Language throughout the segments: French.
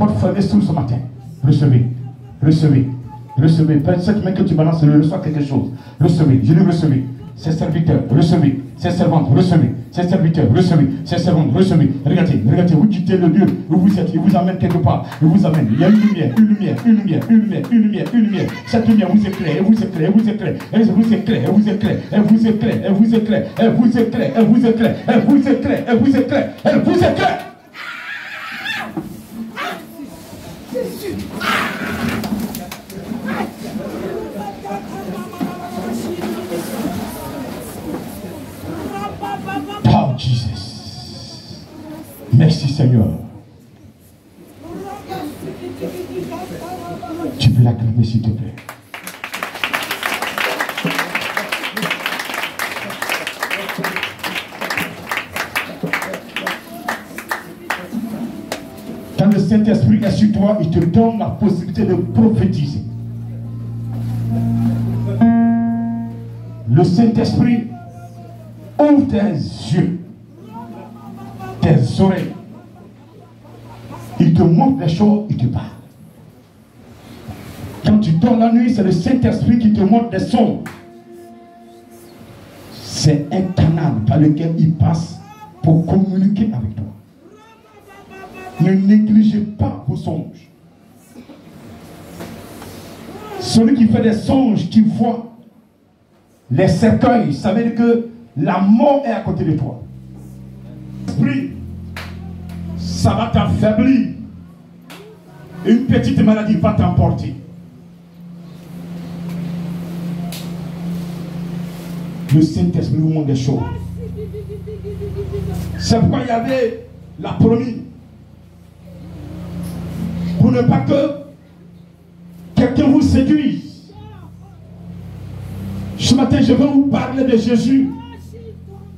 porte fermée sous ce matin. Recevez. Recevez. Recevez. Peut-être cette main que tu balances, reçois quelque chose. Recevez. Je le recevez. Ses serviteurs, recevez. Ses servantes, recevez. Ses serviteurs, recevez. Ses servantes, recevez. Regardez, regardez, vous quittez le lieu où vous êtes. Il vous amène quelque part. Il vous amène. Il y a une lumière, une lumière, une lumière, une lumière, une lumière, une lumière. Cette lumière vous éclaire, elle vous éclaire, elle vous éclaire, elle vous éclaire, elle vous éclaire, elle vous éclaire, elle vous éclaire, elle vous éclaire, elle vous éclaire, elle vous éclaire, elle vous éclaire, elle vous éclaire. Oh Jesus. Merci Seigneur. Tu peux l'acclamer s'il te plaît. Quand le Saint-Esprit est sur toi, il te donne la possibilité de prophétiser. Le Saint-Esprit ouvre tes yeux, tes oreilles. Il te montre les choses, il te parle. Quand tu dors la nuit, c'est le Saint-Esprit qui te montre des songes. C'est un canal par lequel il passe pour communiquer avec toi. Ne négligez pas vos songes. Celui qui fait des songes, qui voit les cercueils, ça veut dire que la mort est à côté de toi. L'esprit, ça va t'affaiblir. Une petite maladie va t'emporter. Le Saint-Esprit vous montre des choses. C'est pourquoi il y avait la promis. Pour ne pas que quelqu'un vous séduise. Ce matin, je vais vous parler de Jésus.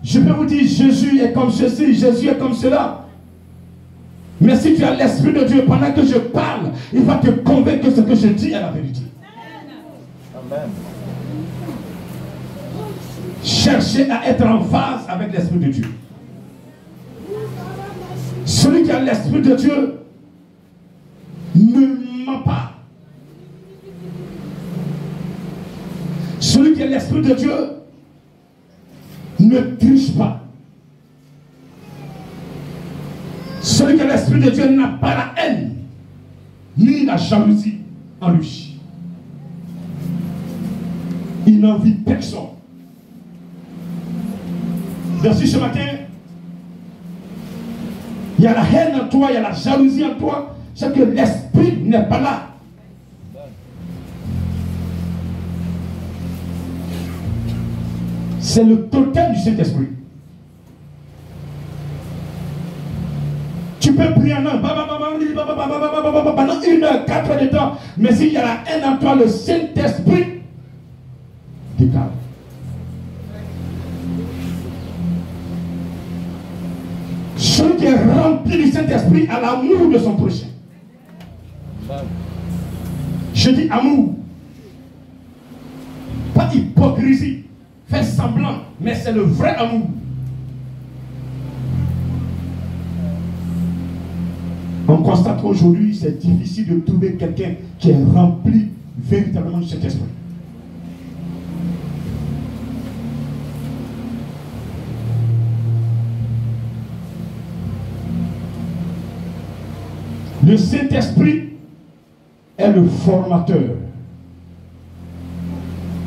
Je vais vous dire, Jésus est comme ceci, Jésus est comme cela. Mais si tu as l'Esprit de Dieu, pendant que je parle, il va te convaincre que ce que je dis est la vérité. Amen. Cherchez à être en phase avec l'Esprit de Dieu. Celui qui a l'Esprit de Dieu ne ment pas. Celui qui a l'Esprit de Dieu ne triche pas. Celui qui a l'Esprit de Dieu n'a pas la haine ni la jalousie en lui. Il n'envie personne. Merci ce matin. Il y a la haine en toi, il y a la jalousie en toi. C'est que l'Esprit n'est pas là. C'est le totem du Saint-Esprit. Tu peux prier pendant 1 heure, 4 heures de temps. Mais s'il y a la haine en toi, le Saint-Esprit déclare. Celui qui est rempli du Saint-Esprit a l'amour de son prochain. Je dis amour. Pas hypocrisie. Fait semblant. Mais c'est le vrai amour. On constate qu'aujourd'hui, c'est difficile de trouver quelqu'un qui est rempli véritablement du Saint-Esprit. Le Saint-Esprit est le formateur.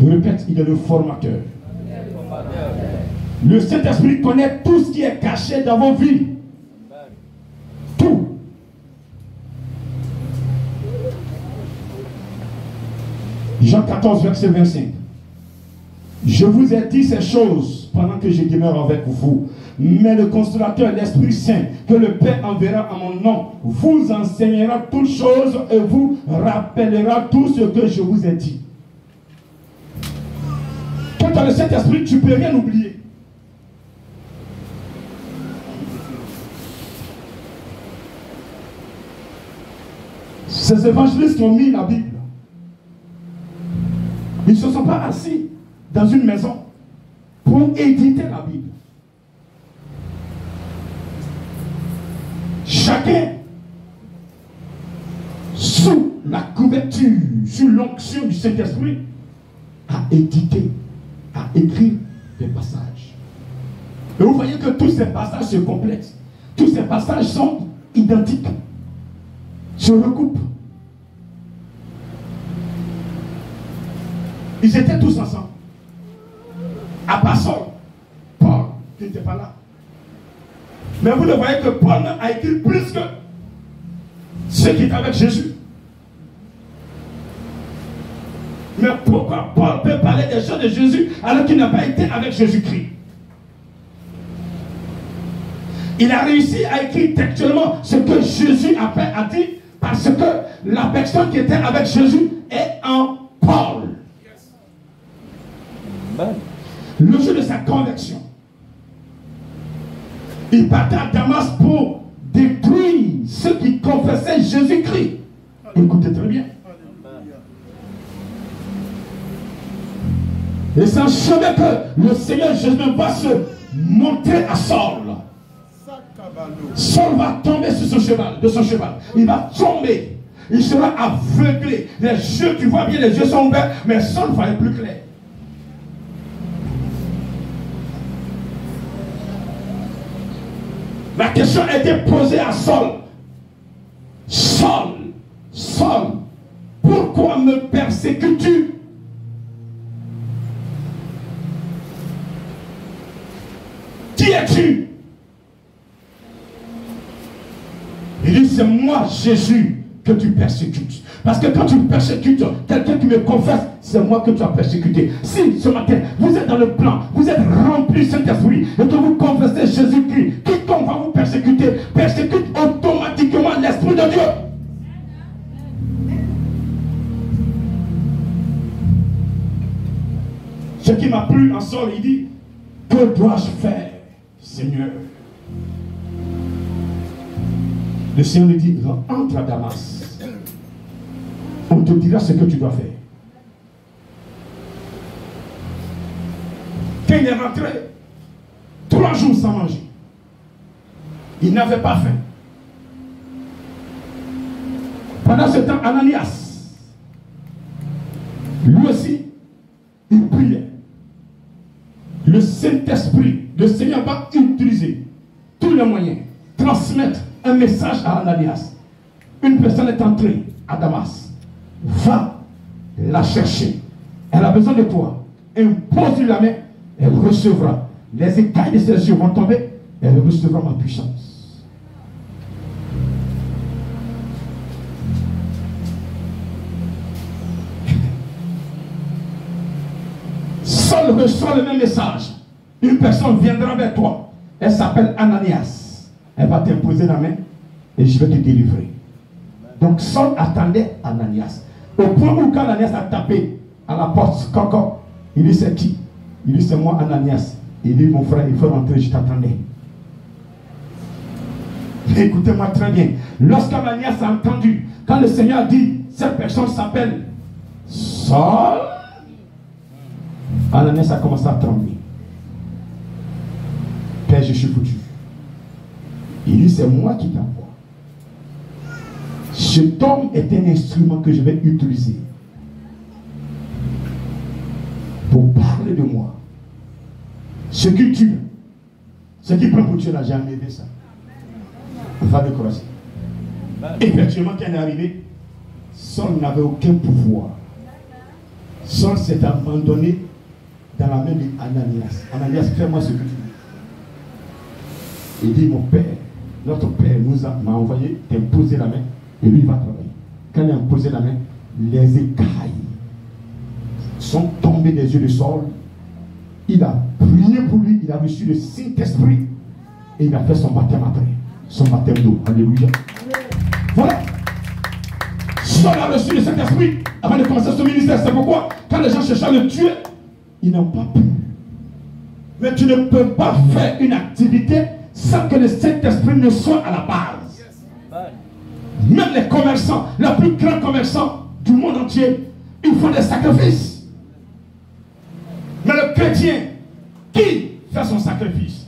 Je répète, il est le formateur. Le Saint-Esprit connaît tout ce qui est caché dans vos vies. Tout. Jean 14, verset 25. Je vous ai dit ces choses pendant que je demeure avec vous. Mais le Consolateur, l'Esprit Saint, que le Père enverra en mon nom, vous enseignera toutes choses et vous rappellera tout ce que je vous ai dit. Quand tu as le Saint-Esprit, tu ne peux rien oublier. Ces évangélistes qui ont mis la Bible, ils ne se sont pas assis dans une maison pour éditer la Bible. Chacun sous la couverture, sous l'onction du Saint-Esprit, a édité, a écrit des passages. Et vous voyez que tous ces passages se complètent. Tous ces passages sont identiques, se recoupent. Ils étaient tous ensemble. À part Saul, Paul, qui n'était pas là. Mais vous le voyez que Paul a écrit plus que ceux qui étaient avec Jésus. Mais pourquoi Paul peut parler des choses de Jésus alors qu'il n'a pas été avec Jésus-Christ? Il a réussi à écrire textuellement ce que Jésus a dit parce que la personne qui était avec Jésus est en Paul. Le jour de sa conversion, il partait à Damas pour détruire ceux qui confessaient Jésus-Christ. Écoutez très bien. Et c'est un chemin que le Seigneur Jésus va se montrer à Saul. Saul va tomber sur son cheval, de son cheval. Il va tomber. Il sera aveuglé. Les yeux, tu vois bien, les yeux sont ouverts, mais Saul va être plus clair. La question a été posée à Saul. Saul, Saul, pourquoi me persécutes-tu? Qui es-tu? Il dit, c'est moi, Jésus, que tu persécutes. Parce que quand tu persécutes quelqu'un qui me confesse, c'est moi que tu as persécuté. Si ce matin, vous êtes dans le plan, vous êtes rempli de Saint-Esprit, et que vous confessez Jésus-Christ, quiconque va vous persécuter, persécute automatiquement l'Esprit de Dieu. Ce qui m'a plu en Saul, il dit, que dois-je faire, Seigneur? Le Seigneur lui dit, entre à Damas. On te dira ce que tu dois faire. Quand il est rentré, 3 jours sans manger. Il n'avait pas faim. Pendant ce temps, Ananias, lui aussi, il priait. Le Saint-Esprit, le Seigneur va utiliser tous les moyens, transmettre un message à Ananias. Une personne est entrée à Damas. Va la chercher. Elle a besoin de toi. Impose-lui la main. Elle recevra. Les écailles de ses yeux vont tomber. Elle recevra ma puissance. Saul reçoit le même message. Une personne viendra vers toi. Elle s'appelle Ananias. Elle va t'imposer la main et je vais te délivrer. Donc Saul attendait Ananias. Au point où quand Ananias a tapé à la porte, Coco, il dit c'est qui? Il dit c'est moi Ananias. Il dit mon frère, il faut rentrer, je t'attendais. Écoutez-moi très bien. Lorsqu'Ananias a entendu, quand le Seigneur a dit, cette personne s'appelle Saul, Ananias a commencé à trembler. Père, je suis foutu. Il dit c'est moi qui t'envoie. Cet homme est un instrument que je vais utiliser pour parler de moi. Ce qui tue, ce qui prend pour tuer, n'a jamais aidé ça. Va de croiser. Effectivement, quand il est arrivé, Saul n'avait aucun pouvoir. Saul s'est abandonné dans la main d'Ananias. Ananias, fais-moi ce que tu veux. Il dit, mon père, notre père m'a envoyé t'imposer la main. Et lui, il va travailler. Quand il a imposé la main, les écailles sont tombées des yeux de Saul. Il a prié pour lui, il a reçu le Saint-Esprit et il a fait son baptême après. Son baptême d'eau. Alléluia. Voilà. Saul a reçu le Saint-Esprit avant de commencer son ministère. C'est pourquoi, quand les gens cherchaient à le tuer, ils n'ont pas pu. Mais tu ne peux pas faire une activité sans que le Saint-Esprit ne soit à la base. Même les commerçants, les plus grands commerçants du monde entier, ils font des sacrifices. Mais le chrétien, qui fait son sacrifice?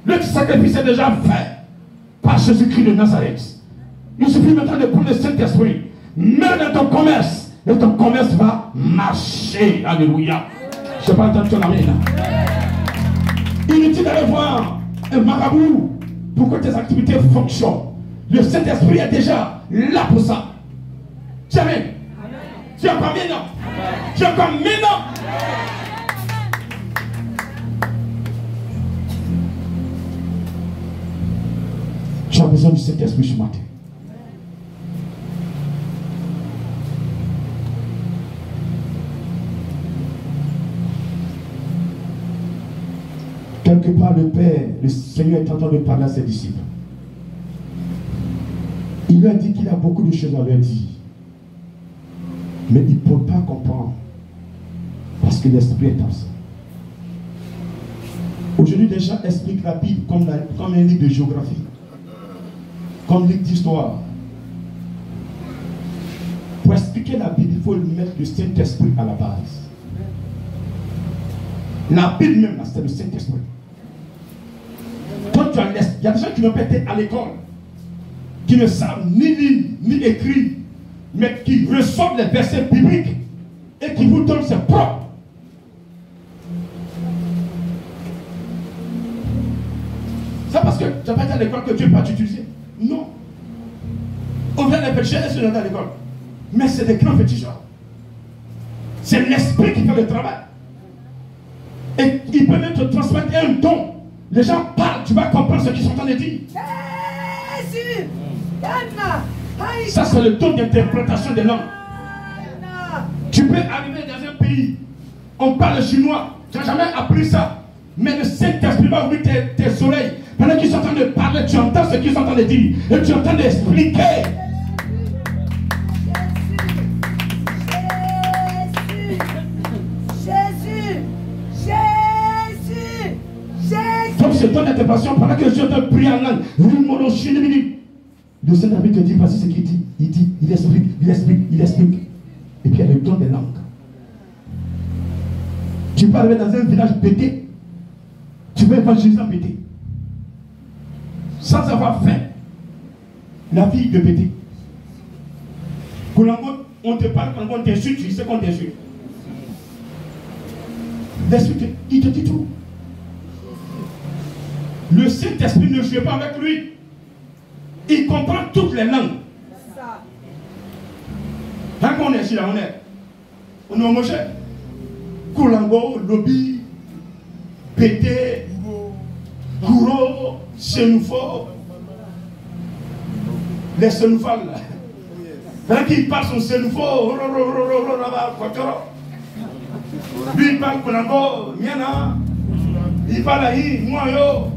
Le sacrifice est déjà fait par Jésus-Christ de Nazareth. Il suffit maintenant de prendre le Saint-Esprit Saint-Esprit. Mets dans ton commerce. Et ton commerce va marcher. Alléluia. Je parle de ton amen. Inutile d'aller voir un marabout pour que tes activités fonctionnent. Le Saint-Esprit est déjà là pour ça. Jamais. Tu es encore maintenant. Tu es encore maintenant. Tu as besoin du Saint-Esprit ce matin. Quelque part, le Père, le Seigneur est en train de parler à ses disciples. Il leur dit qu'il a beaucoup de choses à leur dire. Mais il ne peut pas comprendre. Parce que l'Esprit est absent. Aujourd'hui, les gens expliquent la Bible comme un livre de géographie. Comme un livre d'histoire. Pour expliquer la Bible, il faut mettre le Saint-Esprit à la base. La Bible même, c'est le Saint-Esprit. Quand tu en laisses, il y a des gens qui n'ont pas été à l'école, qui ne savent ni lire, ni écrire, mais qui reçoivent les versets bibliques et qui vous donnent ses propres. C'est parce que tu n'as pas été à l'école que Dieu ne peut pas t'utiliser. Non. On vient les péchés et se donner à l'école. Mais c'est des grands petits gens. C'est l'esprit qui fait le travail. Et il peut même te transmettre un don. Les gens parlent, tu vas comprendre ce qu'ils sont en train de dire. Ça, c'est le don d'interprétation des langues. Tu peux arriver dans un pays, on parle chinois, tu n'as jamais appris ça. Mais le Saint-Esprit va ouvrir tes oreilles. Pendant qu'ils sont en train de parler, tu entends ce qu'ils sont en train de dire. Et tu entends d'expliquer. Donc je donne l'interprétation pendant que je te prie en langue. Le Saint-Esprit te dit, voici ce qu'il dit. Il dit, il explique, il explique, il explique. Et puis il y a le don des langues. Tu peux arriver dans un village pété. Tu peux évangéliser en pété. Sans avoir fait la vie de pété. On te parle quand on t'insulte, tu sais qu'on t'insulte. L'Esprit, il te dit tout. Le Saint-Esprit ne joue pas avec lui. Il comprend toutes les langues. Quand on est ici, là, on est homogène. Koulango, Lobi, Pété, Gouro, Sénoufo. Les Sénoufales, là. Quand il parle son Sénoufo, lui il parle Koulango, Miana. Il parle Aïe, Mouayo.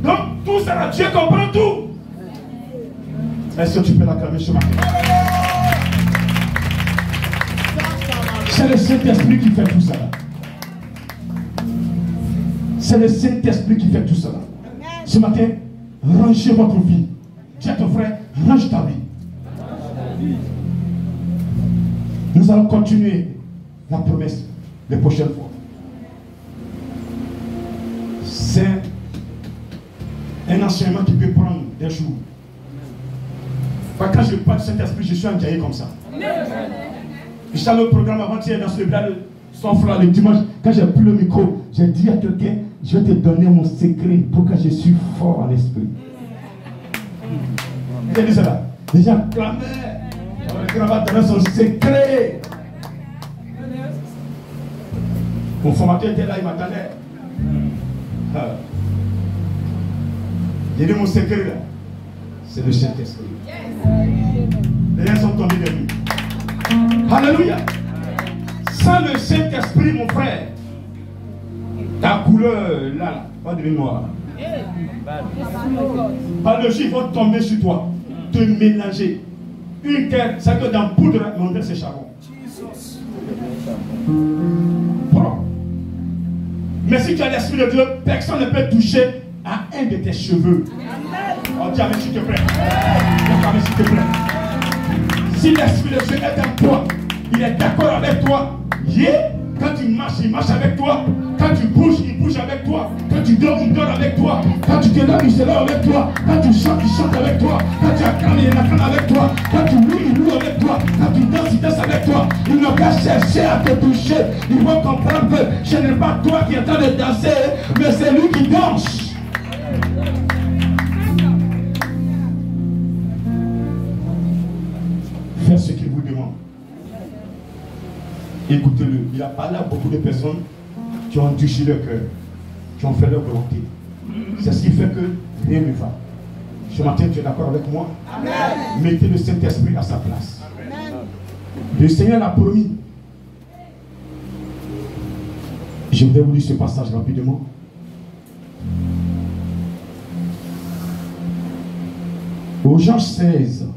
Donc tout ça là, Dieu comprend tout. Est-ce que tu peux l'acclamer ce matin? C'est le Saint-Esprit qui fait tout ça là. C'est le Saint-Esprit qui fait tout ça là. Ce matin, rangez votre vie. Dis à ton frère, range ta vie. Nous allons continuer la promesse les prochaines fois. C'est un enseignement qui peut prendre des jours. Quand je parle de Saint-Esprit, je suis enjaillé comme ça. J'étais allé au programme avant-hier dans ce village, son frère le dimanche. Quand j'ai pris le micro, j'ai dit à quelqu'un, je vais te donner mon secret pour que je suis fort en esprit. J'ai dit cela. Les gens clamaient. Le grand va donner son secret. Mon formateur était là, il m'attendait. J'ai dit mon secret là, c'est le Saint-Esprit. Les gens sont tombés de lui. Alléluia. Sans le Saint-Esprit, mon frère, ta couleur là, pas de noir. Par le jus, ils vont tomber sur toi, te mélanger. Une terre, c'est que dans poudre, mon terre c'est charbon. Bon. Mais si tu as l'Esprit de Dieu, personne ne peut toucher à un de tes cheveux. Oh, dis Amen s'il te plaît. Dis Amen s'il te plaît. Si l'Esprit de Dieu est en toi, il est d'accord avec toi. Quand il marche avec toi. Quand tu bouges, il bouge avec toi. Quand tu dors, il dort avec toi. Quand tu te lèves, il se lève avec toi. Quand tu chantes, il chante avec toi. Quand tu acclames, il acclame avec toi. Quand tu loues, il loue avec toi. Quand tu danses, il danse avec toi. Ils n'ont qu'à chercher à te toucher. Ils vont comprendre que ce n'est pas toi qui es en train de danser, mais c'est lui qui danse. Faites ce qu'il vous demande. Écoutez-le. Il a parlé à beaucoup de personnes qui ont endurci leur cœur, qui ont fait leur volonté. C'est ce qui fait que rien ne va. Ce matin, tu es d'accord avec moi? Amen. Mettez le Saint-Esprit à sa place. Amen. Le Seigneur l'a promis. Je voudrais vous lire ce passage rapidement. Au Jean 16.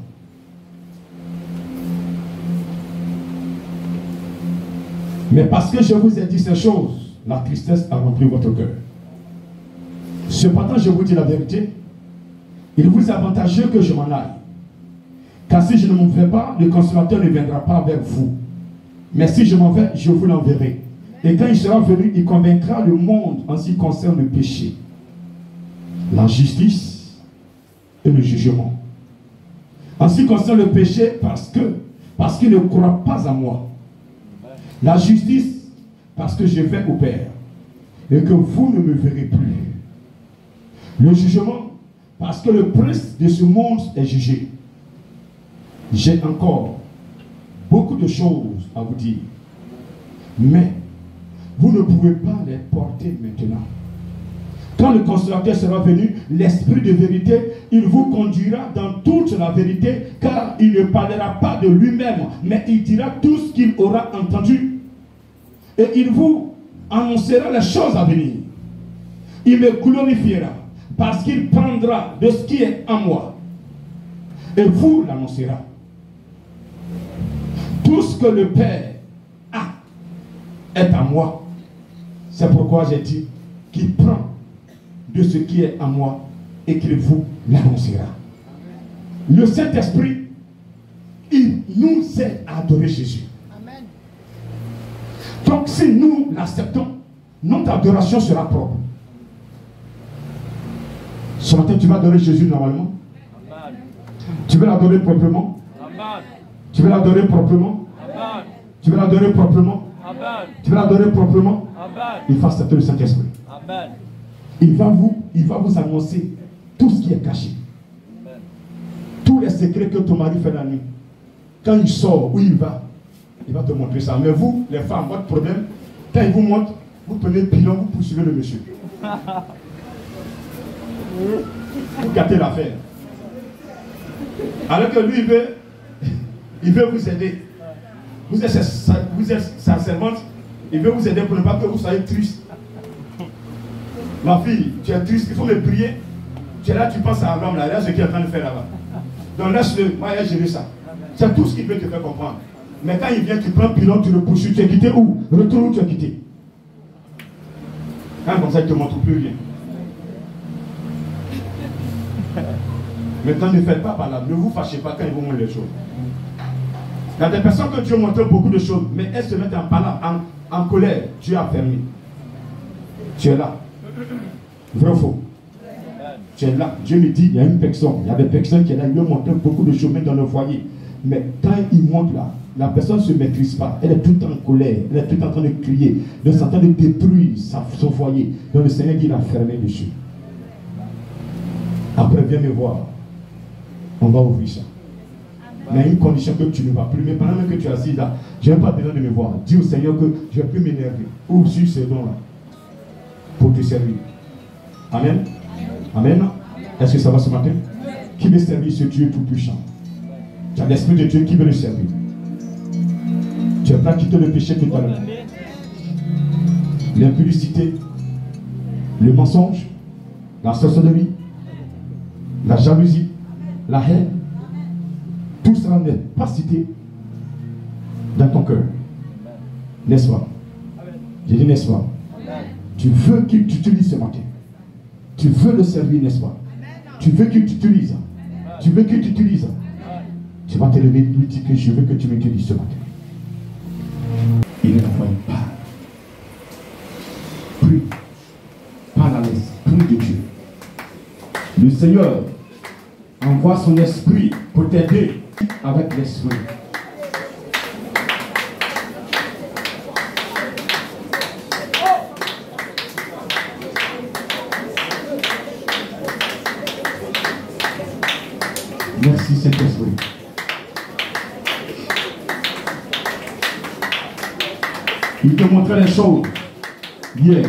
Mais parce que je vous ai dit ces choses, la tristesse a rempli votre cœur. Cependant, je vous dis la vérité, il vous est avantageux que je m'en aille. Car si je ne m'en vais pas, le consolateur ne viendra pas vers vous. Mais si je m'en vais, je vous l'enverrai. Et quand il sera venu, il convaincra le monde en ce qui concerne le péché, la justice et le jugement. En ce qui concerne le péché, parce qu'il ne croit pas à moi. La justice, parce que je vais au Père et que vous ne me verrez plus. Le jugement, parce que le prince de ce monde est jugé. J'ai encore beaucoup de choses à vous dire, mais vous ne pouvez pas les porter maintenant. Quand le consolateur sera venu, l'Esprit de vérité, il vous conduira dans toute la vérité, car il ne parlera pas de lui-même, mais il dira tout ce qu'il aura entendu. Et il vous annoncera les choses à venir. Il me glorifiera, parce qu'il prendra de ce qui est en moi, et vous l'annoncera. Tout ce que le Père a est à moi. C'est pourquoi j'ai dit qu'il prend de ce qui est en moi et qu'il vous l'annoncera. Le Saint-Esprit, il nous aide à adorer Jésus. Amen. Donc si nous l'acceptons, notre adoration sera propre. Ce matin, tu vas adorer Jésus normalement. Amen. Tu veux l'adorer proprement. Amen. Tu veux l'adorer proprement. Amen. Tu veux l'adorer proprement. Amen. Tu veux l'adorer proprement. Amen. Il faut accepter le Saint-Esprit. Amen. Il va vous annoncer tout ce qui est caché. Amen. Tous les secrets que ton mari fait la nuit. Quand il sort, où il va te montrer ça. Mais vous, les femmes, votre problème, quand il vous montre, vous prenez le pilon, vous poursuivez le monsieur. Vous gâtez l'affaire. Alors que lui, il veut vous aider. Vous êtes sa servante, il veut vous aider pour ne pas que vous soyez triste. Ma fille, tu es triste, il faut me prier. Tu es là, tu penses à l'homme là, regarde ce qu'il est en train de faire là-bas. Donc laisse-le, moi j'ai géré ça. C'est tout ce qu'il veut te faire comprendre. Mais quand il vient, tu prends le pilon, tu le poursuis, tu es quitté où? Retourne où tu es quitté. Quand comme ça, il ne te montre plus rien. Maintenant, ne faites pas par là, ne vous fâchez pas quand ils vous montrent les choses. Il y a des personnes que Dieu montre beaucoup de choses, mais elles se mettent en colère. Dieu a fermé. Tu es là. Vrai ou faux? Tu es là. Dieu me dit, il y a une personne, il y a des personnes qui sont là, ils lui ont montré beaucoup de choses dans le foyer. Mais quand il monte là, la personne ne se maîtrise pas. Elle est tout en colère, elle est tout en train de crier. Elle est en train de détruire son foyer. Donc le Seigneur dit, il a fermé dessus. Après, viens me voir. On va ouvrir ça. Mais il y a une condition que tu ne vas plus. Mais pendant même que tu es assis là, je n'ai pas besoin de me voir. Dis au Seigneur que je ne vais plus m'énerver. Ouvre sur ces dons-là pour te servir. Amen. Amen. Est-ce que ça va ce matin? Qui veut servir ce Dieu tout-puissant? Tu as l'Esprit de Dieu qui veut le servir. Tu es prêt à quitter le péché tout à l'heure. L'impudicité, le mensonge, la sorcellerie, la jalousie, la haine. Tout cela n'est pas cité dans ton cœur. N'est-ce pas? J'ai dit n'est-ce pas? Tu veux qu'il t'utilise ce matin. Tu veux le servir, n'est-ce pas? Tu veux qu'il t'utilise. Tu veux qu'il t'utilise. Tu vas te lever et lui dire que je veux que tu m'utilises ce matin. Il ne t'envoie pas. Seigneur envoie son esprit pour t'aider avec l'esprit. Merci Saint-Esprit. Il te montrait les choses. Hier,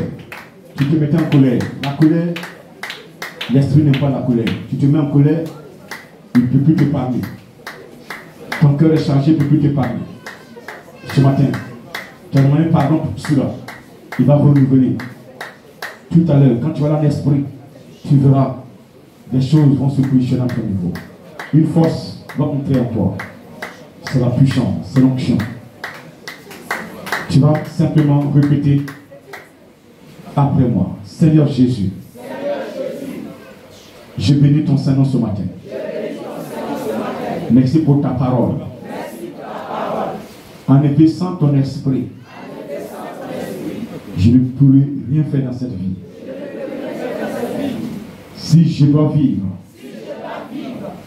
tu te mettais en colère. La colère, l'esprit n'aime pas la colère. Tu te mets en colère, il ne peut plus te parler. Ton cœur est chargé, il ne peut plus te parler. Ce matin, tu as demandé pardon pour cela. Il va renouveler. Tout à l'heure, quand tu vas dans l'esprit, tu verras, les choses vont se positionner à ton niveau. Une force va entrer en toi. C'est la puissance, c'est l'onction. Tu vas simplement répéter après moi. Seigneur Jésus, je bénis ton Saint-Nom ce matin. Merci pour ta parole. En épaissant ton esprit, je ne pourrai rien faire dans cette vie. Si je dois vivre,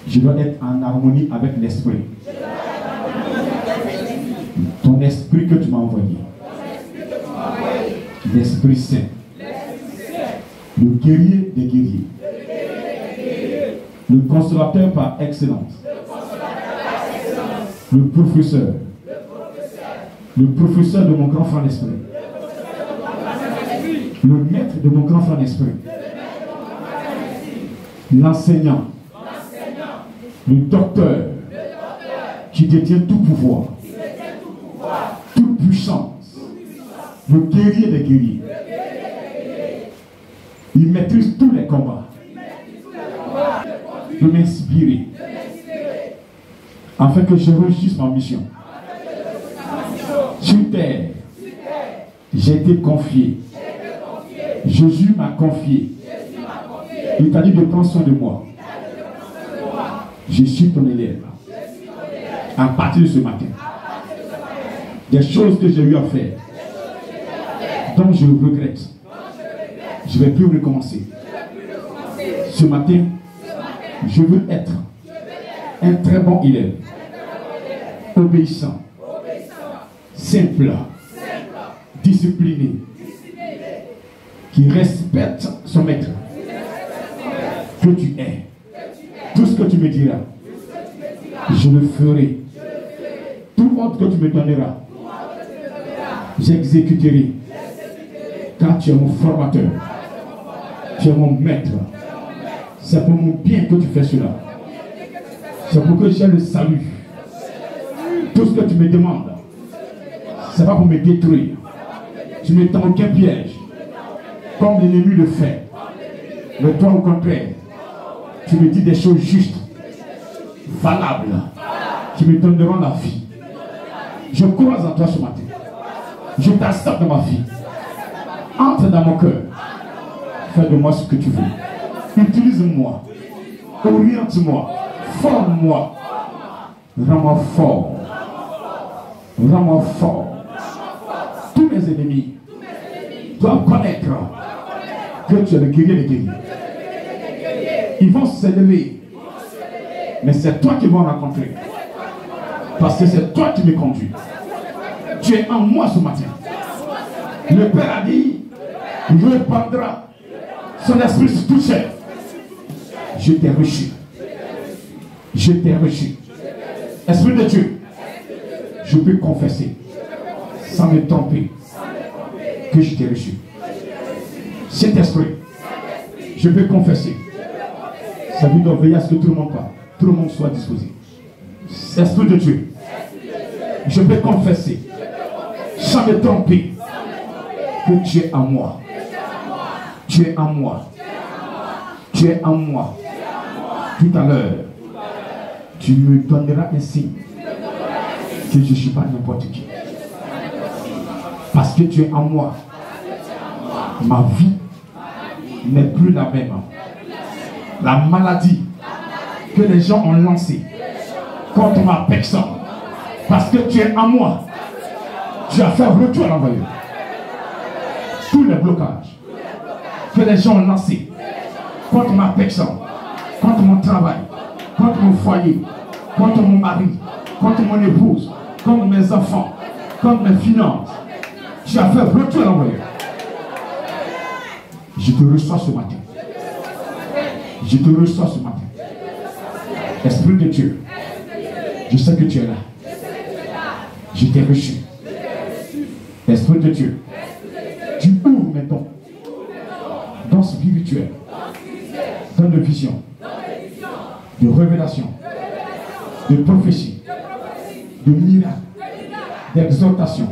je dois être en harmonie avec l'esprit. Ton esprit que tu m'as envoyé. L'Esprit Saint. Le guerrier des guerriers. Le consolateur par excellence. Le professeur. Le professeur de mon grand frère d'esprit. Le maître de mon grand frère d'esprit. L'enseignant. Le docteur qui détient tout pouvoir, toute puissance, le guerrier des guerriers. Il maîtrise tous les combats. De m'inspirer afin que je réussisse ma mission. Sur terre, j'ai été confié. Jésus m'a confié. Il t'a dit de prendre soin de moi. Je suis ton élève. À partir de ce matin, des choses que j'ai eu à faire, dont je regrette, je ne vais plus recommencer. Ce matin, je veux être un très bon élève, obéissant, simple, discipliné, qui respecte son maître. Que tu es. Tout ce que tu me diras, je le ferai. Tout autre que tu me donneras, j'exécuterai. Car tu es mon formateur. Tu es mon maître. C'est pour mon bien que tu fais cela. C'est pour que j'ai le salut. Tout ce que tu me demandes, c'est pas pour me détruire. Tu ne tends aucun piège. Comme l'ennemi le fait. Mais toi au contraire, tu me dis des choses justes, valables, qui me donneront la vie. Je crois en toi ce matin. Je t'accepte dans ma vie. Entre dans mon cœur. Fais de moi ce que tu veux. Utilise-moi. Oriente-moi. Forme-moi. Rends-moi fort. Rends-moi fort. Tous mes ennemis doivent connaître que tu es le guerrier des guerriers. Ils vont s'élever. Mais c'est toi qui vas rencontrer. Parce que c'est toi qui me conduis. Tu es en moi ce matin. Le Père a dit, il répandra son esprit sur tout chair. Je t'ai reçu. Je t'ai reçu. Esprit de Dieu, je peux confesser, sans me tromper, que je t'ai reçu. Cet esprit, je peux confesser. Ça veut dire veiller à ce que tout le monde parle. Tout le monde soit disposé. Esprit de Dieu, je peux confesser, sans me tromper, que tu es en moi. Tu es en moi. Tu es en moi. Tout à l'heure, tu me donneras un signe que je ne suis pas n'importe qui. Parce que tu es en moi. Ma vie n'est plus la même. La maladie que les gens ont lancée contre ma personne, parce que tu es en moi, tu as fait retour à l'envoyeur. Tous les blocages que les gens ont lancés contre ma personne, contre mon travail, contre mon foyer, contre mon mari, contre mon épouse, contre mes enfants, contre mes finances. Tu as fait retour à l'envoyeur. Je te reçois ce matin. Je te reçois ce matin. Esprit de Dieu, je sais que tu es là. Je t'ai reçu. Esprit de Dieu, tu ouvres mes dons. Dons spirituels. Dons de vision. De révélation. De prophétie. De miracle. D'exhortation.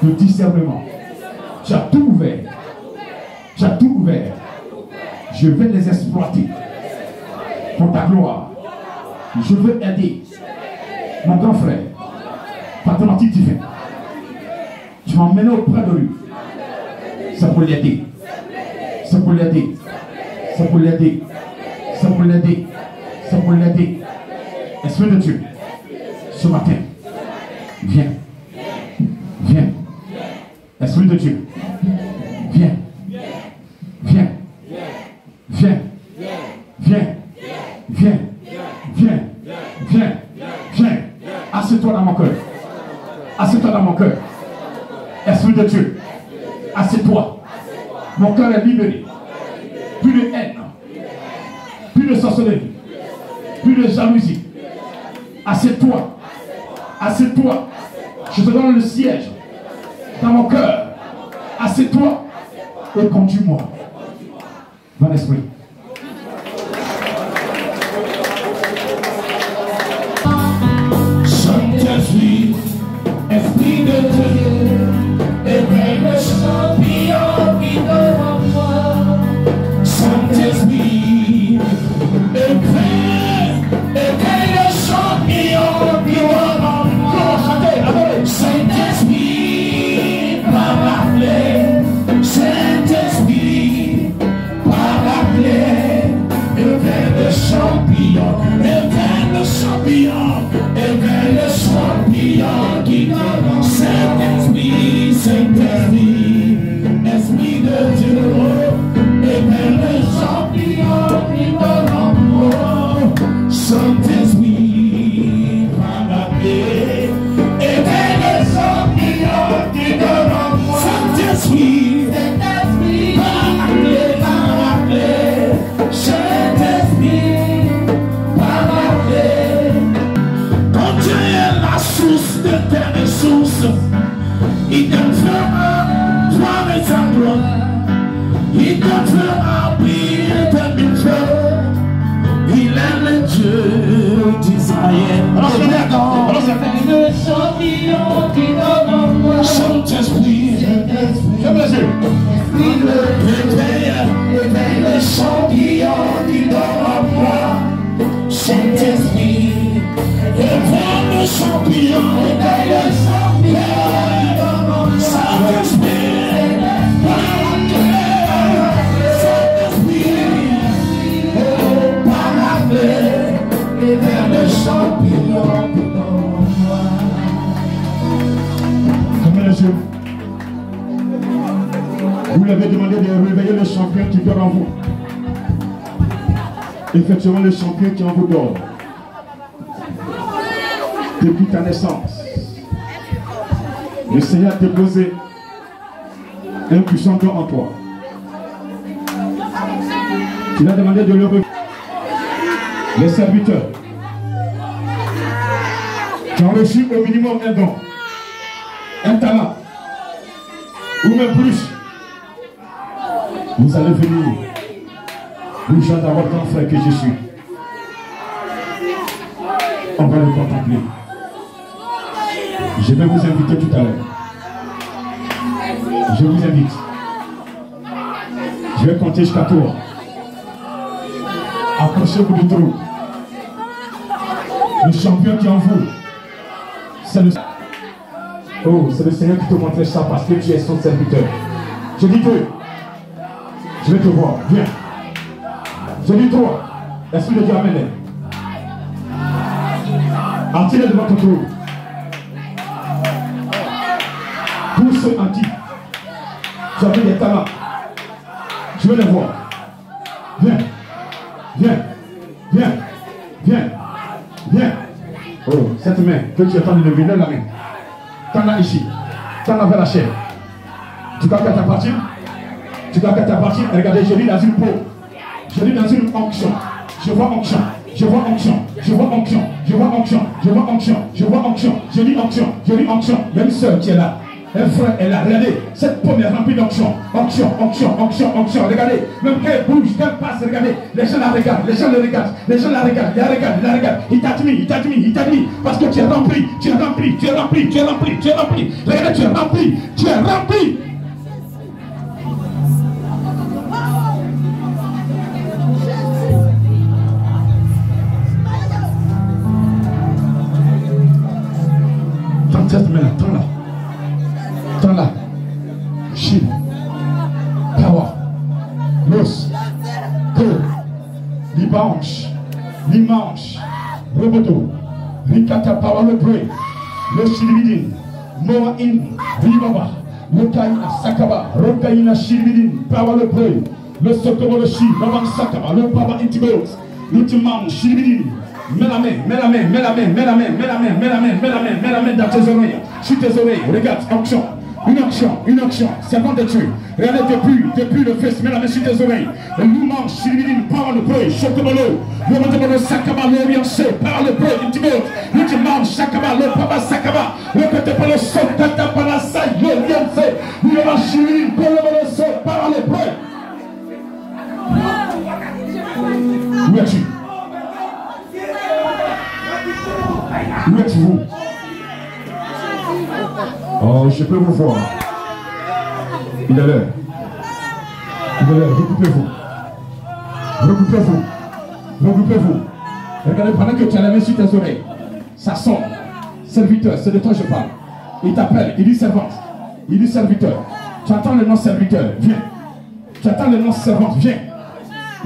De discernement. Tu as tout ouvert. Tu as tout ouvert. Je vais les exploiter pour ta gloire. Je veux aider mon grand frère par ton antique divin. Tu m'as emmené auprès de lui. C'est pour l'aider. C'est pour l'aider. C'est pour l'aider. C'est pour l'aider. C'est pour l'aider. Esprit de Dieu, ce matin, viens. Viens. Esprit de Dieu, viens. Viens. Viens. Viens. Viens. Viens. Viens. Viens. Assieds-toi dans mon cœur. Assieds-toi dans mon cœur. Esprit de Dieu, assieds-toi. Mon cœur est libéré. Plus de haine. Plus de sorcellerie. Plus de jalousie. Assieds-toi. Assieds-toi. Je te donne le siège dans mon cœur. Assieds-toi et conduis-moi. Dans l'esprit. Saint-Esprit, Esprit de Dieu, éveille le champignon qui dort en moi. Saint-Esprit, éveille le champignon qui dort en moi. Saint-Esprit, par la plaie, Saint-Esprit, par la plaie, éveille le champignon, éveille le champignon, éveille le champignon qui dort. Saint-Esprit, Saint-Esprit, Esprit de Dieu, éveille le champignon qui dort en moi. Saint-Esprit, par la plaie, éveille le champignon qui dort en moi. Saint-Esprit, par la plaie, Saint-Esprit, par la plaie. Quand Dieu est la source de tes ressources, il te fera toi les endroits, il te fera briller tes bienfaits. Il est le Dieu d'Israël. Alors c'est le champignon qui donne en moi. Saint-Esprit, j'aime les yeux. Éveille le champignon qui donne en moi. Saint-Esprit, éveille le champignon, éveille le champignon qui donne en moi. Saint-Esprit, par la plaie, Saint-Esprit, par la plaie, éveille le champignon qui donne en moi. Fermez les yeux. Vous lui avez demandé de réveiller le champion qui dort en vous. Effectivement, le champion qui en vous dort. Depuis ta naissance, le Seigneur a déposé un puissant don en toi. Tu as demandé de le réveiller. Les serviteurs qui ont reçu au minimum un don, un talent, ou même plus. Vous allez venir, vous gens dans votre grand frère que je suis. On va le contempler. Je vais vous inviter tout à l'heure. Je vous invite. Je vais compter jusqu'à 3. Approchez-vous du trou. Le champion qui est en vous, c'est le... Oh, c'est le Seigneur qui te montre ça parce que tu es son serviteur. Je dis 2. Je vais te voir. Viens. Je dis 3. Esprit de Dieu, amène-les. Attirez devant ton tour. Tous ceux en qui tu as des talents. Je veux les voir. Viens. Viens. Viens. Viens. Viens. Oh, cette main que tu es en train de lever, lève la main. T'en as ici. T'en as vers la chair. Tu crois qu'elle t'appartient? Tu crois qu'elle t'appartient? Regardez, je lis dans une peau. Je lis dans une onction. Je vois onction. Je vois onction. Je vois onction. Je vois onction. Je vois onction. Je vois onction. Je lis onction. Je lis onction. Il y a une soeur qui est là. Un frère est là. Regardez, cette paume est remplie d'onction. Onction, onction, onction, onction. Regardez, même quand elle bouge, quand elle passe, regardez. Les gens la regardent, les gens le regardent, les gens la regardent, ils la regardent, ils la regardent. Ils t'admirent, ils t'admirent, ils t'admirent. Parce que tu es rempli, tu es rempli, tu es rempli, tu es rempli, tu es rempli. Regardez, tu es rempli, tu es rempli. Tends cette main-là, tends-la. Tends-la. Chine. Power. L'os. Queue. Libanche. Limanche. Roboto. Rikata power le bruit. Le shilibidin. Moa in. Ribaba. Lokaina sakaba. Rokaina shilibidin. Power le bruit. Le sokobo le shi. Maman sakaba. Le papa intibos. L'ultimam shilibidin. Mets la main, mets la main, mets la main, mets la main, mets la main, mets la main, mets la main, mets la main dans tes oreilles. Sur tes oreilles, regarde, onction. Une action, c'est bon de tuer. Regardez depuis le fils, mets la main sur tes oreilles. Le mouvement, Shilibidin, parle le bruit, Chocobolo, le Montebolo, Sakaba, l'Orienté, parle le bruit, l'ultimement, Sakaba, le Papa Sakaba, le Petepolo, Sokata, Palasa, l'Orienté, le mouvement, Shilibidin, parle le bruit. Où es-tu? Où êtes-vous? Oh, je peux vous voir. Il est l'heure. Il est l'heure. Recoupez-vous. Recoupez-vous. Recoupez-vous. Regardez, pendant que tu as la main sur tes oreilles, ça sonne. Serviteur, c'est de toi que je parle. Il t'appelle, il dit servante. Il dit serviteur. Tu entends le nom serviteur, viens. Tu entends le nom servante, viens.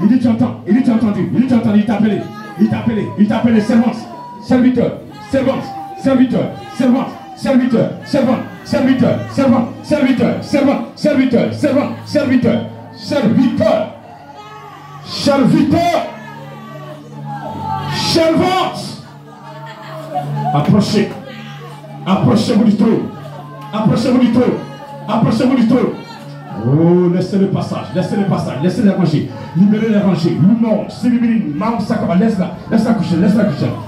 Il dit tu entends, il dit tu as entendu, il dit tu as entendu, il t'a appelé. Il t'a appelé, il t'a appelé servante, serviteur, servante, serviteur, servante, serviteur, servante, serviteur, servante, serviteur, servante, serviteur, servante, serviteur, serviteur, serviteur, servante. Approchez, approchez-vous du trône, approchez-vous du trône, approchez-vous du trône. Oh, laissez le passage, laissez les rangées, libérez les rangées. Lumon, Silibine, Maman Sakaba, laisse-la coucher, ne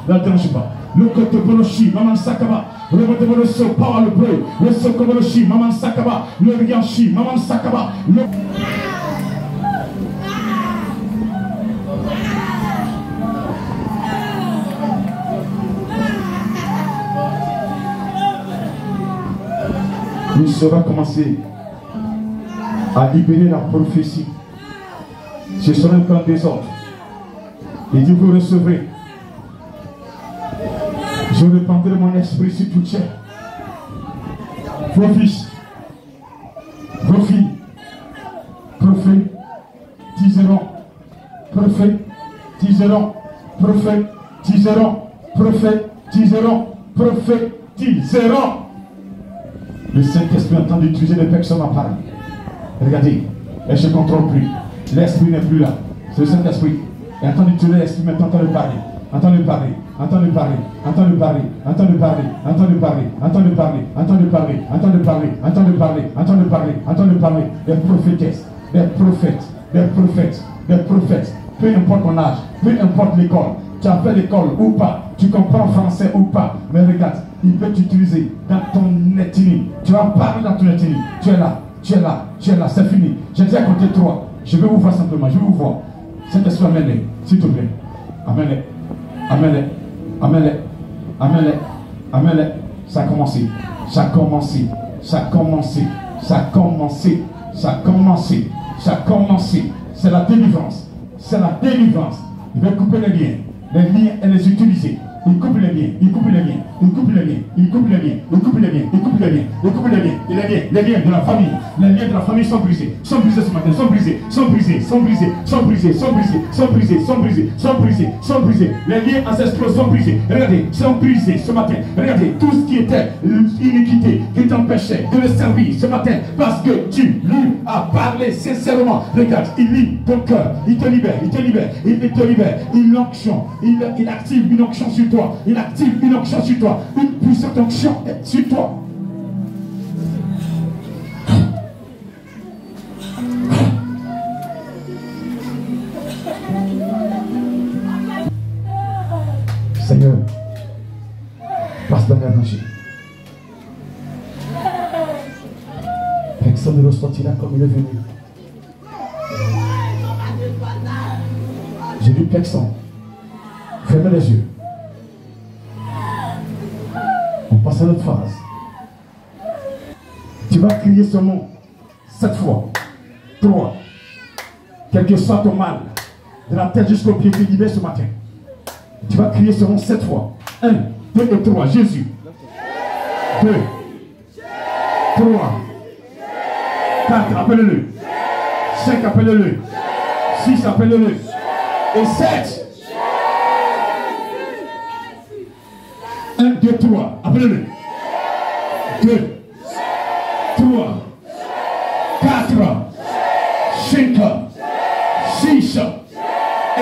la dérange pas. Le côté Bolochi, Maman Sakaba, le côté Bolochi, par le bruit, le Soko Bolochi, Maman Sakaba, le Rianchi, Maman Sakaba, le. Nous serons commencer à libérer la prophétie. Ce sera un plan des ordres. Et Dieu vous recevrez. Je répandrai mon esprit sur toute chair. Vos fils, vos filles, prophétiseront, prophétiseront, prophétiseront, prophétiseront, prophétiseront. Le Saint-Esprit entend d'utiliser les personnes à parler. Regardez, elle ne se contrôle plus. L'esprit n'est plus là. C'est le Saint-Esprit. Et entend d'utiliser l'esprit maintenant, entend le parler. Entendez parler, entendez parler, entendez parler, entendez parler, entendez parler, entendez parler, entendez parler, entendez parler, entendez parler, entendez parler, entendez parler, des prophétesses, des prophètes, des prophètes, des prophètes, peu importe ton âge, peu importe l'école, tu as fait l'école ou pas, tu comprends français ou pas, mais regarde, il peut t'utiliser dans ton ethnie, tu vas parler dans ton ethnie, tu es là, tu es là, tu es là, c'est fini, j'ai dit à côté de toi, je vais vous voir simplement, je vais vous voir, Saint-Esprit, amène-les, s'il te plaît, amène-les. Amène-les, amène-les, amène-les, amène-les. Ça a commencé, ça a commencé, ça a commencé, ça a commencé, ça a commencé, ça a commencé. C'est la délivrance, c'est la délivrance. Il va couper les liens et les utiliser. Il coupe les liens, il coupe les liens, il coupe les liens, il coupe les liens, il coupe les liens, il coupe les liens, il coupe les liens, les liens de la famille, les liens de la famille sont brisés ce matin, sont brisés, sont brisés, sont brisés, sont brisés, sont brisés, sont brisés, sont brisés, sont brisés, sont brisés, les liens ancestraux sont brisés, regardez, sont brisés ce matin, regardez, tout ce qui était iniquité, qui t'empêchait de le servir ce matin, parce que tu lui as parlé sincèrement, regarde, il lit ton cœur, il te libère, il te libère, il te libère, il active une onction sur toi, il active une onction sur toi, une puissante onction sur toi. Seigneur, passe dans la rangée. Personne ne le sortira comme il est venu. J'ai dit personne. Fermez les yeux. On passe à notre phase. Tu vas crier ce nom 7 fois. 3. Quel que soit ton mal, de la tête jusqu'au pied, tu es libéré ce matin. Tu vas crier ce nom 7 fois. 1, 2 et 3. Jésus. 2, 3, 4, appelle-le. 5, appelle-le. 6, appelle-le. Et 7. 1, 2, 3, appelle-le. 2, 3, 4, 5, 6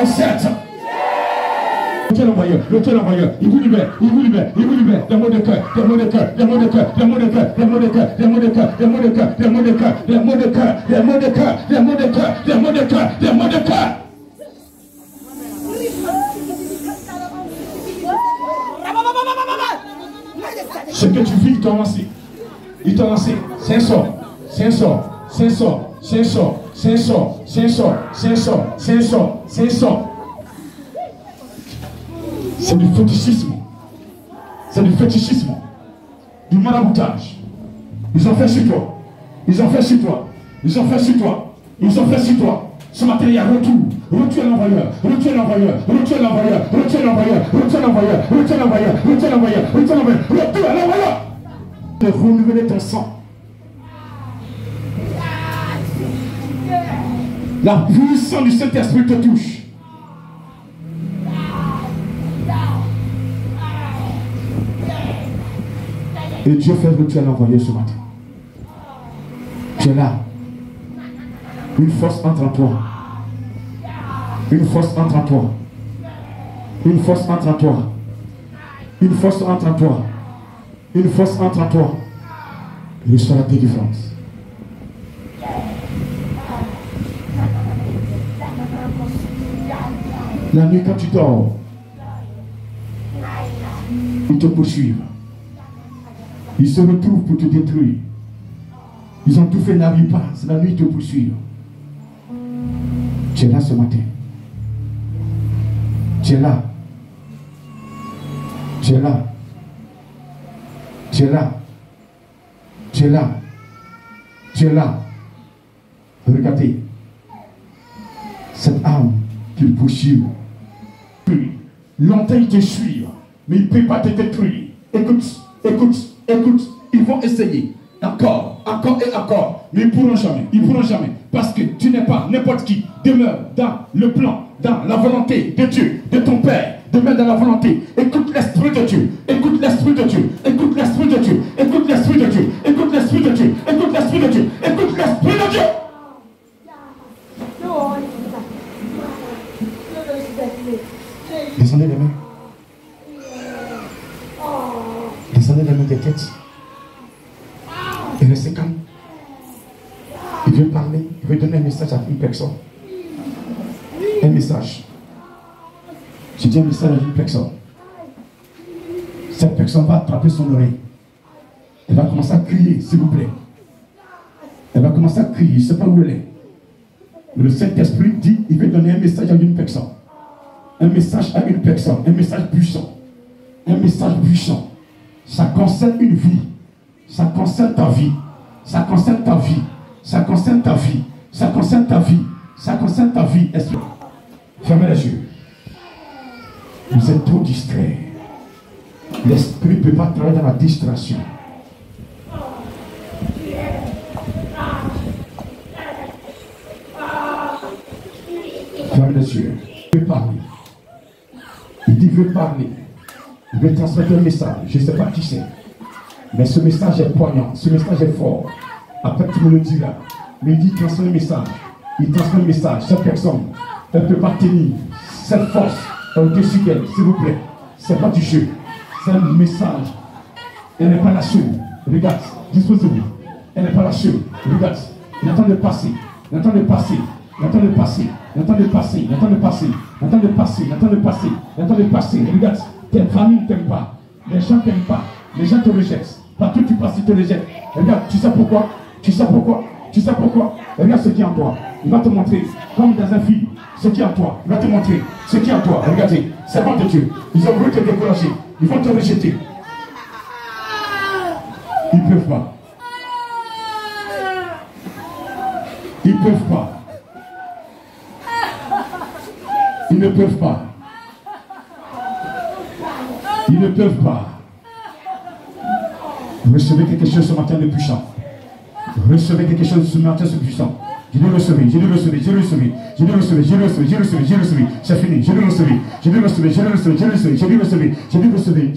et 7. L'auteur, il vous libère, il vous libère, il vous libère. Des mots de cœur, des mots de cœur, des mots de cœur, des mots de cœur, des mots de cœur, des mots de cœur, des mots de cœur, des mots de cœur, des mots de cœur, des mots de cœur, des mots de cœur, des mots de cœur, des mots de cœur. Ce que tu vis, il t'a lancé. Il t'a lancé. C'est un sort. C'est un sort. C'est un sort. C'est un sort. C'est un sort. C'est un sort. C'est un sort. C'est un sort. C'est un sort. C'est du fétichisme. C'est du fétichisme. Du maraboutage. Ils ont fait sur toi. Ils ont fait sur toi. Ils ont fait sur toi. Ils ont fait sur toi. Ce matin, il y a retour. Retour à l'envoyeur. Retour à l'envoyeur. Retour à l'envoyeur. Retour à l'envoyeur. Retour à l'envoyeur. Retour à l'envoyeur. Retour à l'envoyeur. Retour à l'envoyeur. Retour à l'envoyeur. De renouveler ton sang. La puissance du Saint-Esprit te touche. Et Dieu fait que tu as l'envoyé ce matin. Tu es là. Une force entre en toi. Une force entre en toi. Une force entre en toi. Une force entre en toi. Une force entre en toi. Il sera la délivrance. La nuit quand tu dors, ils te poursuivent. Ils se retrouvent pour te détruire. Ils ont tout fait, n'arrivent pas. C'est la nuit, ils te poursuivent. Tu es là ce matin. Tu es là. Tu es là. Tu es là. Tu es là. Tu es là. Regardez. Cette âme qu'il poursuit. Longtemps ils te suivent, mais ils ne peuvent pas te détruire. Écoute, écoute, écoute. Ils vont essayer. Encore, encore et encore. Mais ils ne pourront jamais. Ils ne pourront jamais. Parce que tu n'es pas n'importe qui. Demeure dans le plan, dans la volonté de Dieu, de ton Père. Demeure dans la volonté. Écoute l'Esprit de Dieu. Écoute l'Esprit de Dieu. Écoute l'Esprit de Dieu. Écoute l'Esprit de Dieu. Écoute l'Esprit de Dieu. Écoute l'Esprit de Dieu. Écoute l'Esprit de Dieu. Descendez les mains. Descendez les mains des têtes. Et restez calme. Il veut parler, il veut donner un message à une personne. Un message. Je dis un message à une personne. Cette personne va attraper son oreille. Elle va commencer à crier, s'il vous plaît. Elle va commencer à crier, je ne sais pas où elle est. Mais le Saint-Esprit dit, il veut donner un message à une personne. Un message à une personne, un message puissant. Un message puissant. Ça concerne une vie. Ça concerne ta vie. Ça concerne ta vie. Ça concerne ta vie. Ça concerne ta vie. Ça concerne ta vie. Fermez les yeux. Vous êtes trop distraits. L'esprit ne peut pas travailler dans la distraction. Ferme les yeux. Il veut parler. Il dit, il veut parler. Il veut transmettre un message. Je ne sais pas qui c'est. Mais ce message est poignant. Ce message est fort. Après, tu me le diras. Mais il dit, transmet le message. Il transmet le message. Cette personne, elle ne peut pas tenir. Cette force, elle est sur elle, s'il vous plaît. Ce n'est pas du jeu. C'est un message. Elle n'est pas la seule. Regarde, disposez-vous. Elle n'est pas la seule. Regarde, il attend de passer. Il attend de passer. Il attend de passer. Il attend de passer. Il attend de passer. Il attend de passer. Il attend de passer. Il attend de passer. Regarde, tes familles ne t'aiment pas. Les gens ne t'aiment pas. Les gens te rejettent. Partout où tu passes, ils te rejettent. Regarde, tu sais pourquoi? Tu sais pourquoi? Tu sais pourquoi? Regarde ce qui est en toi. Il va te montrer, comme dans un film, ce qui est en toi. Il va te montrer ce qui est en toi. Regardez, c'est pas de Dieu. Ils ont voulu te décourager. Ils vont te rejeter. Ils ne peuvent pas. Ils ne peuvent pas. Ils ne peuvent pas. Ils ne peuvent pas. Recevez quelque chose ce matin de puissant. Recevez quelque chose ce matin de puissant. Je l'ai recevé, je l'ai recevé, je l'ai recevé, je l'ai recevé, je l'ai recevé, je l'ai recevé, je l'ai recevé. C'est fini, je l'ai recevé, je l'ai recevé, je l'ai recevé, je l'ai recevé, je l'ai recevé, je l'ai recevé,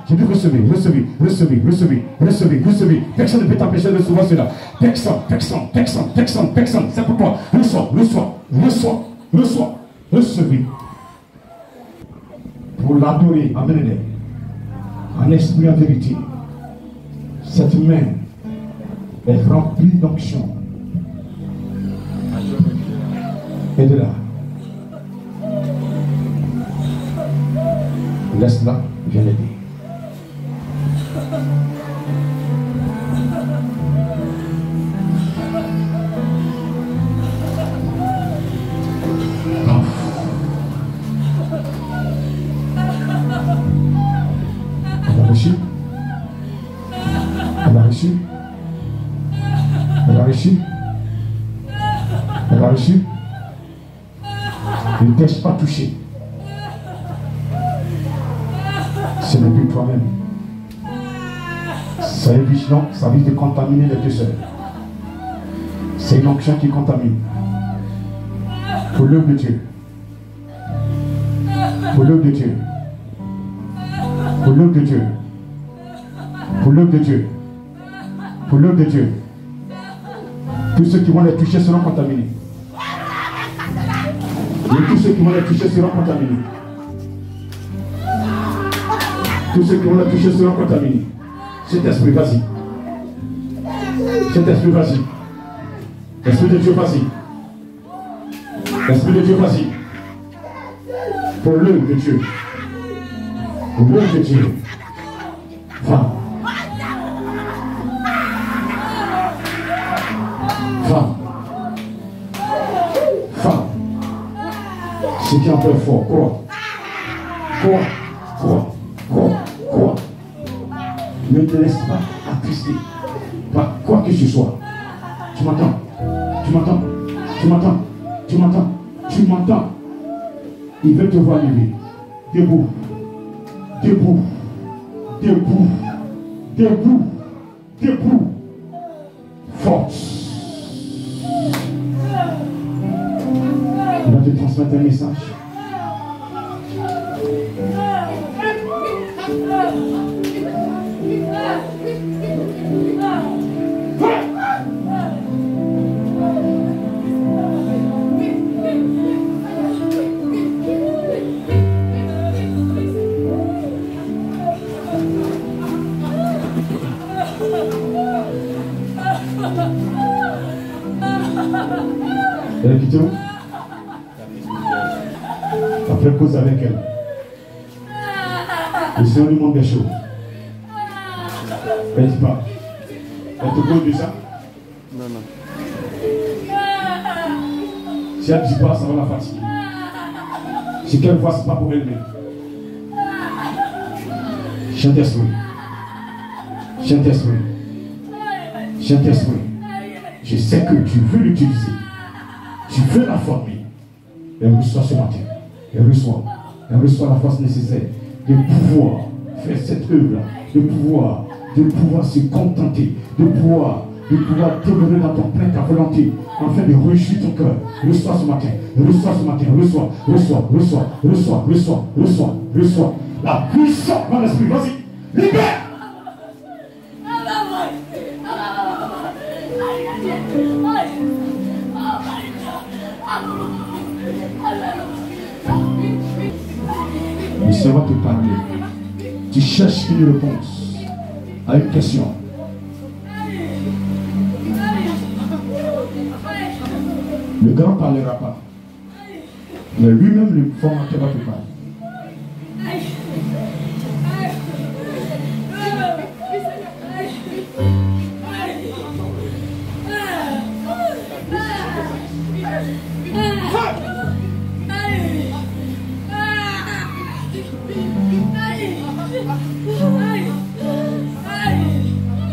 je l'ai recevé, recevez, recevez, recevez, recevez, recevez. Personne ne peut t'empêcher de recevoir cela. Personne, personne, personne, personne, personne. C'est pour toi. Reçois, reçois, reçois, reçois, recevez. Pour l'adorer, amenez-les. En esprit, en vérité. Cette main est remplie d'onction. Et de là. Laisse-la, viens l'aider. Elle a reçu. Elle a reçu. Elle a reçu. Elle a reçu. Ne t'ai pas touché. Ce n'est plus toi-même. C'est vigilant, ça vise de contaminer les deux sœurs. C'est une onction qui contamine. Pour l'œuvre de Dieu. Pour l'œuvre de Dieu. Pour l'œuvre de Dieu. Pour l'œuvre de Dieu. Pour l'œuvre de Dieu. Tous ceux qui vont les toucher seront contaminés. Et tous ceux qui vont les toucher seront contaminés. Tous ceux qui vont les toucher seront contaminés. Cet esprit, vas-y. Cet esprit, vas-y. L'esprit de Dieu, vas-y. L'esprit de Dieu, vas-y. Pour l'œuvre de Dieu. Pour l'œuvre de Dieu. Va. Va. Va. Ce qui est un peu fort, crois. Crois. Crois. Crois. Crois. Ne te laisse pas attrister par quoi que ce soit. Tu m'entends? Tu m'entends? Tu m'entends? Tu m'entends? Tu m'entends? Il veut te voir lever. Debout. Debout. Debout. Debout. Debout. Force. Il va te transmettre un message. Elle est quittée où? Après cause avec elle. Le Seigneur lui montre des choses. Elle ne dit pas. Elle te cause de ça? Non, non. Si elle ne dit pas, ça va la fatiguer. Si qu'elle voit, ce n'est pas pour elle-même. Saint-Esprit. Saint-Esprit. Saint-Esprit. Je sais que tu veux l'utiliser. Tu veux la former. Elle reçoit ce matin. Elle reçoit la force nécessaire de pouvoir faire cette œuvre, de pouvoir se contenter, de pouvoir demeurer dans ton plein ta volonté, afin de réjouir ton cœur. Reçois ce matin, reçois ce matin, reçois la puissance dans l'esprit. Vas-y, libère. Le Seigneur va te parler. Tu cherches une réponse à une question. Le grand ne parlera pas. Mais lui-même, le formateur va te parler.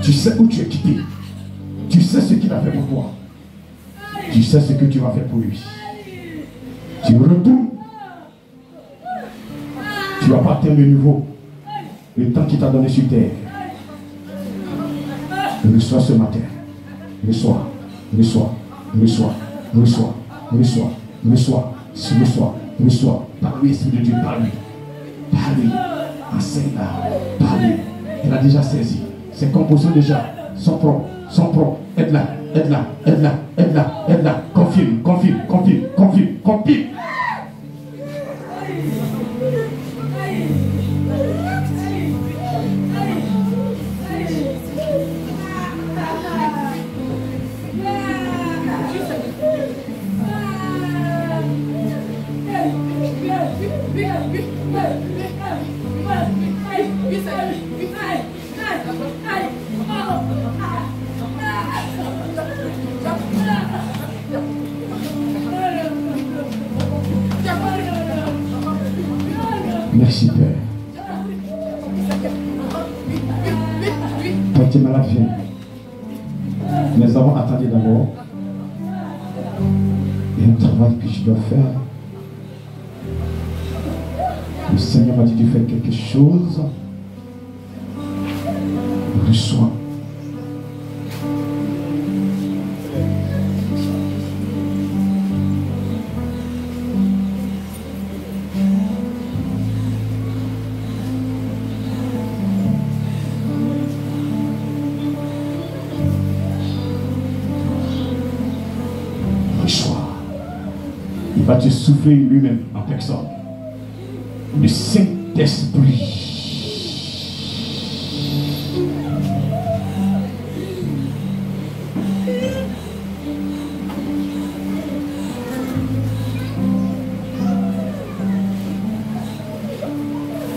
Tu sais où tu es quitté. Tu sais ce qu'il a fait pour toi. Tu sais ce que tu vas faire pour lui. Tu retournes. Tu vas pas atteindre le niveau. Le temps qu'il t'a donné sur terre. Reçois ce matin. Reçois. Par lui, Esprit de Dieu, par lui. Enseigne-la. Par lui. Elle a déjà saisi. Ses compositions déjà sont propres. Aide-la. Confirme. Merci Père. Quand tu es malade, viens. Nous avons attendu d'abord. Il y a un travail que je dois faire. Le Seigneur m'a dit de faire quelque chose. Reçois. Il va te souffler lui-même en personne. Le Saint-Esprit.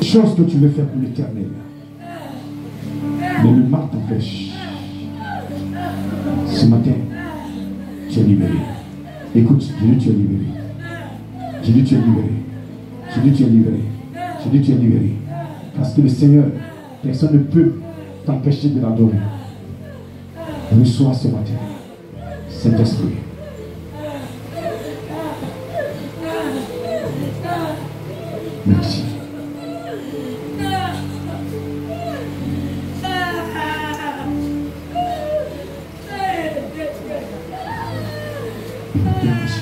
Chose que tu veux faire pour l'Éternel. Mais le mal t'empêche. Ce matin, tu es libéré. Écoute, je dis tu es libéré. Je dis tu es libéré. Je dis tu es libéré. Je dis tu es libéré. Parce que le Seigneur, personne ne peut t'empêcher de l'adorer. Reçois ce matin cet esprit. Merci. Merci.